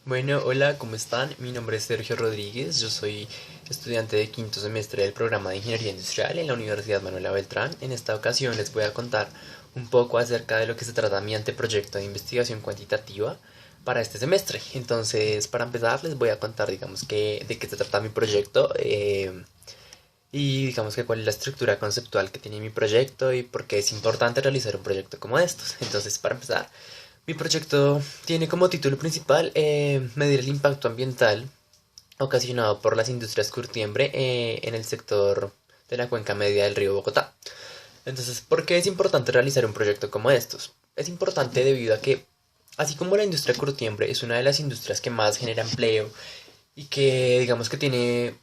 Bueno, hola, ¿cómo están? Mi nombre es Sergio Rodríguez, yo soy estudiante de quinto semestre del programa de Ingeniería Industrial en la Universidad Manuela Beltrán. En esta ocasión les voy a contar un poco acerca de lo que se trata mi anteproyecto de investigación cuantitativa para este semestre. Entonces, para empezar, les voy a contar, digamos, de qué se trata mi proyecto y, digamos, que cuál es la estructura conceptual que tiene mi proyecto y por qué es importante realizar un proyecto como estos. Entonces, para empezar, mi proyecto tiene como título principal medir el impacto ambiental ocasionado por las industrias curtiembre en el sector de la cuenca media del río Bogotá. Entonces, ¿por qué es importante realizar un proyecto como estos? Es importante debido a que, así como la industria curtiembre es una de las industrias que más genera empleo y que digamos que tiene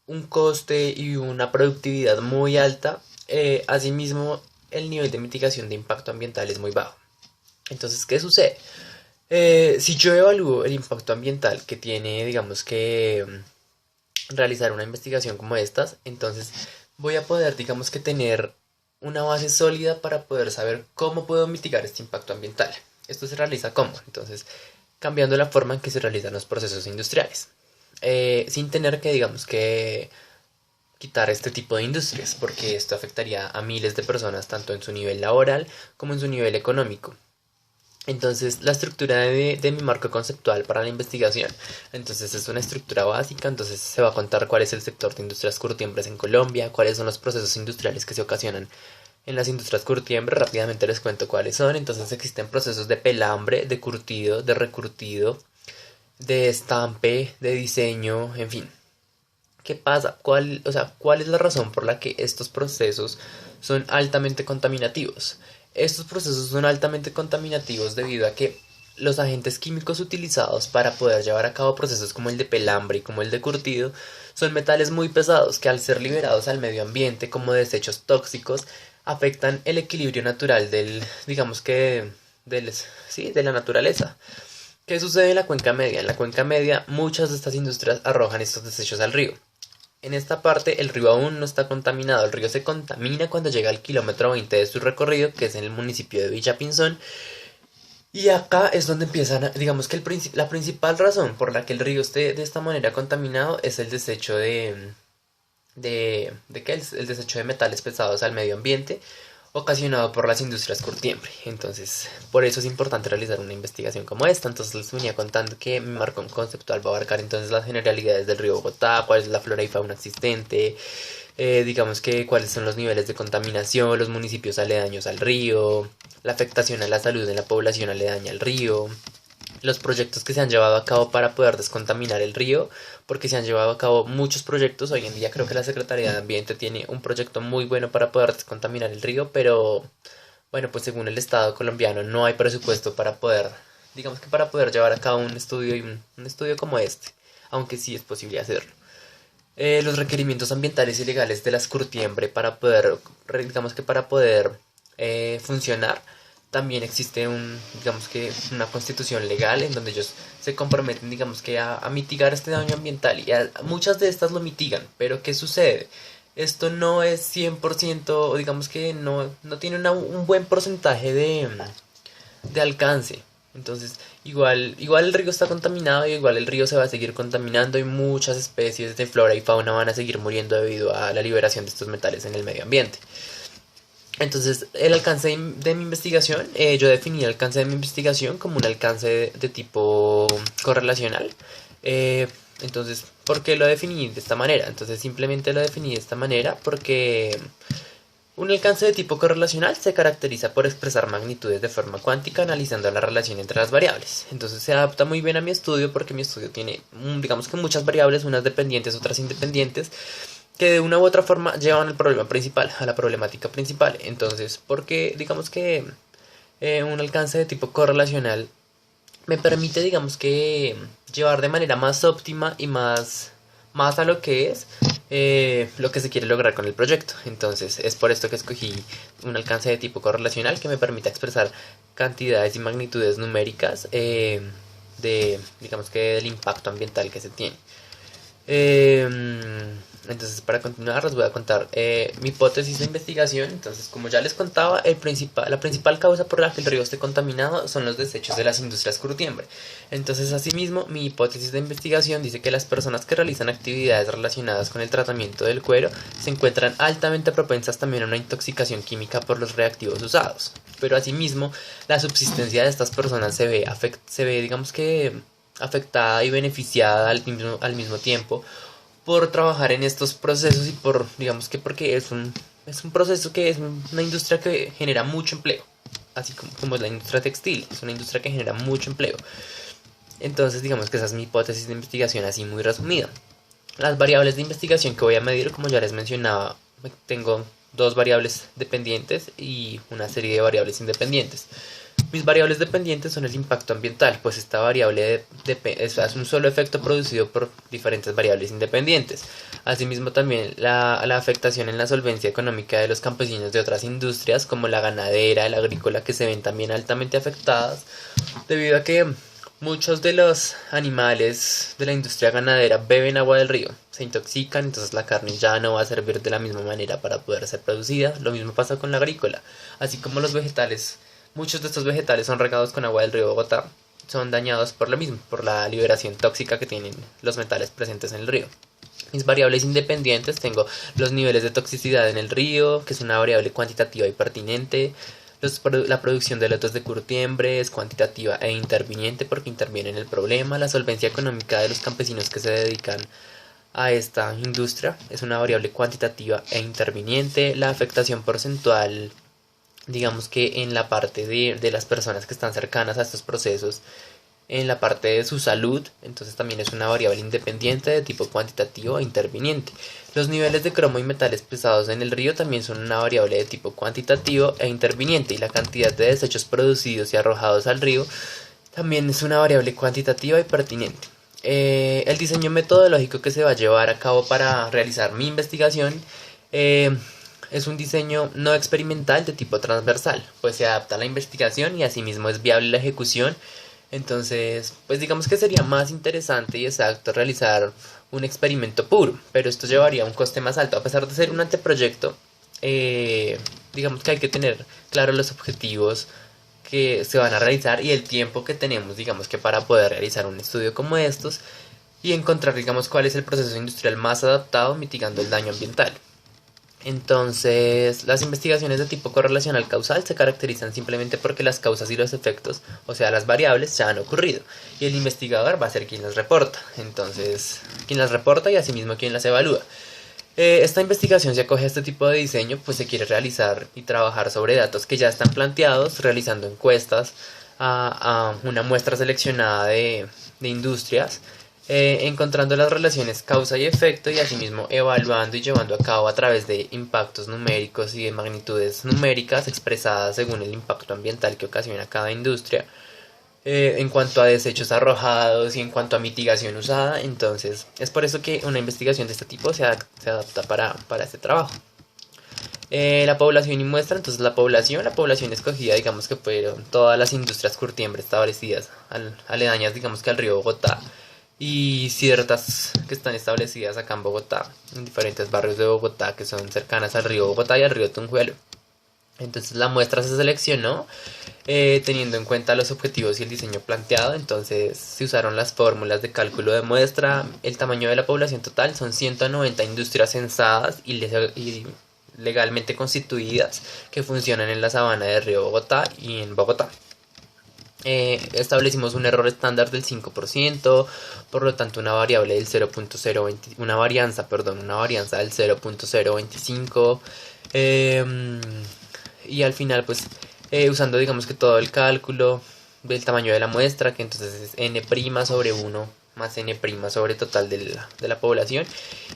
un coste y una productividad muy alta, asimismo el nivel de mitigación de impacto ambiental es muy bajo. Entonces, ¿qué sucede? Si yo evalúo el impacto ambiental que tiene, digamos que realizar una investigación como estas, entonces voy a poder, digamos que tener una base sólida para poder saber cómo puedo mitigar este impacto ambiental. Esto se realiza cómo, entonces, cambiando la forma en que se realizan los procesos industriales, sin tener que, digamos que quitar este tipo de industrias, porque esto afectaría a miles de personas tanto en su nivel laboral como en su nivel económico. Entonces, la estructura de mi marco conceptual para la investigación, entonces es una estructura básica, entonces se va a contar cuál es el sector de industrias curtiembres en Colombia, cuáles son los procesos industriales que se ocasionan en las industrias curtiembres, rápidamente les cuento cuáles son. Entonces existen procesos de pelambre, de curtido, de recurtido, de estampe, de diseño, en fin. ¿Qué pasa? ¿Cuál es la razón por la que estos procesos son altamente contaminativos? Estos procesos son altamente contaminativos debido a que los agentes químicos utilizados para poder llevar a cabo procesos como el de pelambre y como el de curtido son metales muy pesados que al ser liberados al medio ambiente como desechos tóxicos afectan el equilibrio natural digamos que, sí, de la naturaleza. ¿Qué sucede en la cuenca media? En la cuenca media muchas de estas industrias arrojan estos desechos al río. En esta parte el río aún no está contaminado, el río se contamina cuando llega al kilómetro 20 de su recorrido, que es en el municipio de Villapinzón, y acá es donde empiezan, digamos que la principal razón por la que el río esté de esta manera contaminado es el desecho de ¿qué? El desecho de metales pesados al medio ambiente ocasionado por las industrias curtiembre. Entonces, por eso es importante realizar una investigación como esta. Entonces, les venía contando que mi marco conceptual va a abarcar entonces las generalidades del río Bogotá, cuál es la flora y fauna existente, digamos que cuáles son los niveles de contaminación, los municipios aledaños al río, la afectación a la salud de la población aledaña al río, los proyectos que se han llevado a cabo para poder descontaminar el río, porque se han llevado a cabo muchos proyectos. Hoy en día creo que la Secretaría de Ambiente tiene un proyecto muy bueno para poder descontaminar el río, pero bueno, pues según el Estado colombiano no hay presupuesto para poder, digamos que para poder llevar a cabo un estudio un estudio como este, aunque sí es posible hacerlo. Los requerimientos ambientales y legales de las curtiembre para poder, digamos que para poder funcionar, también existe digamos que una constitución legal en donde ellos se comprometen, digamos que a mitigar este daño ambiental y muchas de estas lo mitigan, pero ¿qué sucede? Esto no es 100% o digamos que no tiene un buen porcentaje de alcance. Entonces, igual el río está contaminado y igual el río se va a seguir contaminando y muchas especies de flora y fauna van a seguir muriendo debido a la liberación de estos metales en el medio ambiente. Entonces, el alcance de mi investigación, yo definí el alcance de mi investigación como un alcance de tipo correlacional. Eh, entonces, ¿por qué lo definí de esta manera? Entonces, simplemente lo definí de esta manera porque un alcance de tipo correlacional se caracteriza por expresar magnitudes de forma cuántica analizando la relación entre las variables. Entonces se adapta muy bien a mi estudio porque mi estudio tiene, digamos que muchas variables, unas dependientes, otras independientes, que de una u otra forma llevan al problema principal, a la problemática principal. Entonces, porque digamos que un alcance de tipo correlacional me permite, digamos que, llevar de manera más óptima y más a lo que es lo que se quiere lograr con el proyecto. Entonces, es por esto que escogí un alcance de tipo correlacional que me permite expresar cantidades y magnitudes numéricas digamos que, del impacto ambiental que se tiene. Entonces, para continuar, les voy a contar mi hipótesis de investigación. Entonces, como ya les contaba, la principal causa por la que el río esté contaminado son los desechos de las industrias curtiembre. Entonces, asimismo, mi hipótesis de investigación dice que las personas que realizan actividades relacionadas con el tratamiento del cuero se encuentran altamente propensas también a una intoxicación química por los reactivos usados. Pero asimismo, la subsistencia de estas personas se ve digamos que afectada y beneficiada al mismo tiempo por trabajar en estos procesos y por, digamos que porque es un proceso que es una industria que genera mucho empleo, así como es la industria textil, es una industria que genera mucho empleo. Entonces, digamos que esa es mi hipótesis de investigación así muy resumida. Las variables de investigación que voy a medir, como ya les mencionaba, tengo dos variables dependientes y una serie de variables independientes. Mis variables dependientes son el impacto ambiental, pues esta variable es un solo efecto producido por diferentes variables independientes. Asimismo también la afectación en la solvencia económica de los campesinos de otras industrias como la ganadera, la agrícola, que se ven también altamente afectadas debido a que muchos de los animales de la industria ganadera beben agua del río, se intoxican, entonces la carne ya no va a servir de la misma manera para poder ser producida. Lo mismo pasa con la agrícola, así como los vegetales. Muchos de estos vegetales son regados con agua del río Bogotá, son dañados por lo mismo, por la liberación tóxica que tienen los metales presentes en el río. Mis variables independientes tengo los niveles de toxicidad en el río, que es una variable cuantitativa y pertinente. La producción de lotes de curtiembre es cuantitativa e interviniente porque interviene en el problema. La solvencia económica de los campesinos que se dedican a esta industria es una variable cuantitativa e interviniente. La afectación porcentual, digamos que en la parte de las personas que están cercanas a estos procesos, en la parte de su salud, entonces también es una variable independiente de tipo cuantitativo e interviniente. Los niveles de cromo y metales pesados en el río también son una variable de tipo cuantitativo e interviniente, y la cantidad de desechos producidos y arrojados al río también es una variable cuantitativa y pertinente. El diseño metodológico que se va a llevar a cabo para realizar mi investigación es un diseño no experimental de tipo transversal, pues se adapta a la investigación y asimismo es viable la ejecución. Entonces, pues digamos que sería más interesante y exacto realizar un experimento puro, pero esto llevaría a un coste más alto. A pesar de ser un anteproyecto, digamos que hay que tener claro los objetivos que se van a realizar y el tiempo que tenemos, digamos que para poder realizar un estudio como estos y encontrar, digamos, cuál es el proceso industrial más adaptado mitigando el daño ambiental. Entonces, las investigaciones de tipo correlacional causal se caracterizan simplemente porque las causas y los efectos, o sea, las variables, ya han ocurrido, y el investigador va a ser quien las reporta. Entonces, quien las reporta y asimismo quien las evalúa. Esta investigación se acoge a este tipo de diseño, pues se quiere realizar y trabajar sobre datos que ya están planteados, realizando encuestas a una muestra seleccionada de industrias, encontrando las relaciones causa y efecto y asimismo evaluando y llevando a cabo a través de impactos numéricos y de magnitudes numéricas expresadas según el impacto ambiental que ocasiona cada industria, en cuanto a desechos arrojados y en cuanto a mitigación usada. Entonces es por eso que una investigación de este tipo se adapta para este trabajo. La población y muestra, entonces la población escogida, digamos que fueron todas las industrias curtiembre establecidas aledañas, digamos que al río Bogotá, y ciertas que están establecidas acá en Bogotá, en diferentes barrios de Bogotá que son cercanas al río Bogotá y al río Tunjuelo. Entonces la muestra se seleccionó teniendo en cuenta los objetivos y el diseño planteado. Entonces se usaron las fórmulas de cálculo de muestra. El tamaño de la población total son 190 industrias censadas y legalmente constituidas que funcionan en la sabana del río Bogotá y en Bogotá. Establecimos un error estándar del 5%, por lo tanto una variable del 0.020, una varianza del 0.025, y al final pues usando digamos que todo el cálculo del tamaño de la muestra, que entonces es n' sobre 1 más n' sobre total de la población,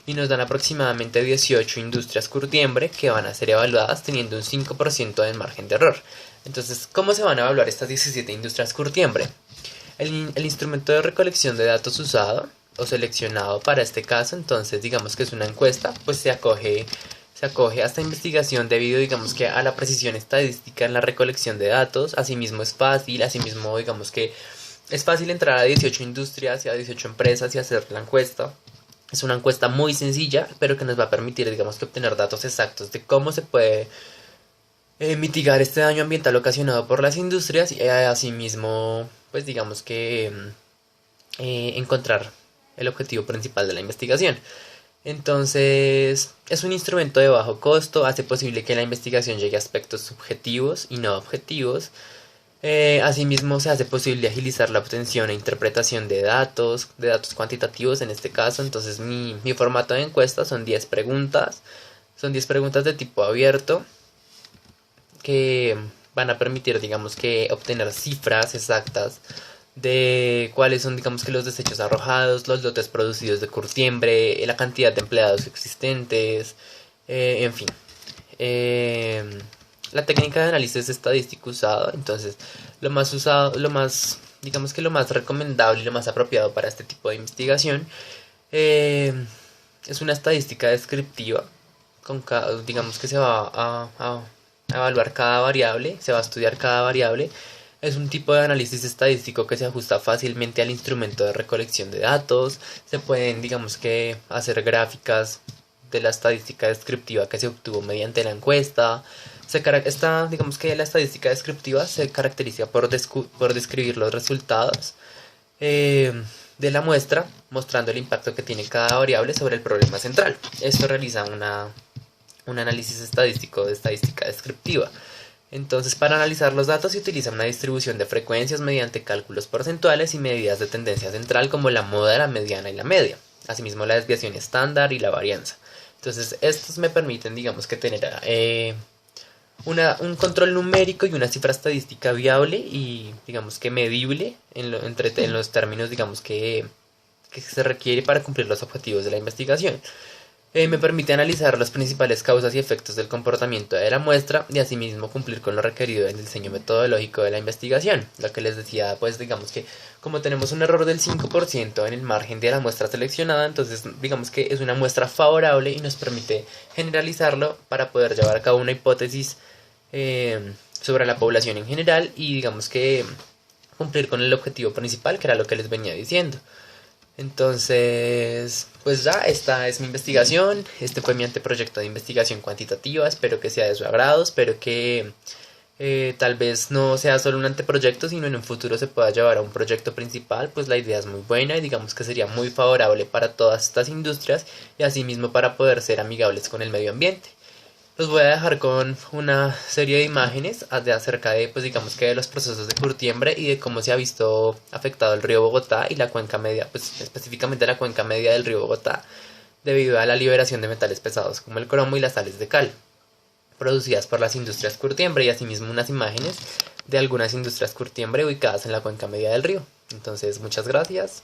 y nos dan aproximadamente 18 industrias curtiembre que van a ser evaluadas teniendo un 5% de margen de error. Entonces, ¿cómo se van a evaluar estas 17 industrias curtiembre? El instrumento de recolección de datos usado o seleccionado para este caso, entonces digamos que es una encuesta, pues se acoge a esta investigación debido, digamos que a la precisión estadística en la recolección de datos. Asimismo digamos que es fácil entrar a 18 industrias y a 18 empresas y hacer la encuesta Es una encuesta muy sencilla, pero que nos va a permitir, digamos que obtener datos exactos de cómo se puede mitigar este daño ambiental ocasionado por las industrias y asimismo, pues digamos que encontrar el objetivo principal de la investigación. Entonces, es un instrumento de bajo costo, hace posible que la investigación llegue a aspectos subjetivos y no objetivos. Asimismo, se hace posible agilizar la obtención e interpretación de datos cuantitativos en este caso. Entonces, mi formato de encuesta son 10 preguntas de tipo abierto que van a permitir, digamos que, obtener cifras exactas de cuáles son, digamos que, los desechos arrojados, los lotes producidos de curtiembre, la cantidad de empleados existentes, en fin. La técnica de análisis estadístico usado, entonces, digamos que lo más recomendable y lo más apropiado para este tipo de investigación eh, es una estadística descriptiva, digamos que se va a evaluar cada variable, se va a estudiar cada variable. Es un tipo de análisis estadístico que se ajusta fácilmente al instrumento de recolección de datos. Se pueden, digamos que, hacer gráficas de la estadística descriptiva que se obtuvo mediante la encuesta. Digamos que la estadística descriptiva se caracteriza por describir los resultados eh, de la muestra, mostrando el impacto que tiene cada variable sobre el problema central. Esto realiza un análisis estadístico de estadística descriptiva. Entonces, para analizar los datos se utiliza una distribución de frecuencias mediante cálculos porcentuales y medidas de tendencia central como la moda, la mediana y la media. Asimismo, la desviación estándar y la varianza. Entonces, estos me permiten, digamos que tener un control numérico y una cifra estadística viable y, digamos que, medible en los términos, digamos que se requiere para cumplir los objetivos de la investigación. Me permite analizar las principales causas y efectos del comportamiento de la muestra y asimismo cumplir con lo requerido en el diseño metodológico de la investigación. Lo que les decía, pues digamos que como tenemos un error del 5% en el margen de la muestra seleccionada, entonces digamos que es una muestra favorable y nos permite generalizarlo para poder llevar a cabo una hipótesis sobre la población en general y digamos que cumplir con el objetivo principal, que era lo que les venía diciendo. Entonces, pues ya, esta es mi investigación, este fue mi anteproyecto de investigación cuantitativa, espero que sea de su agrado, espero que tal vez no sea solo un anteproyecto, sino en un futuro se pueda llevar a un proyecto principal, pues la idea es muy buena y digamos que sería muy favorable para todas estas industrias y asimismo para poder ser amigables con el medio ambiente. Los voy a dejar con una serie de imágenes acerca de, pues digamos que de los procesos de curtiembre y de cómo se ha visto afectado el río Bogotá y la cuenca media, pues específicamente la cuenca media del río Bogotá, debido a la liberación de metales pesados como el cromo y las sales de cal, producidas por las industrias curtiembre y asimismo unas imágenes de algunas industrias curtiembre ubicadas en la cuenca media del río. Entonces, muchas gracias.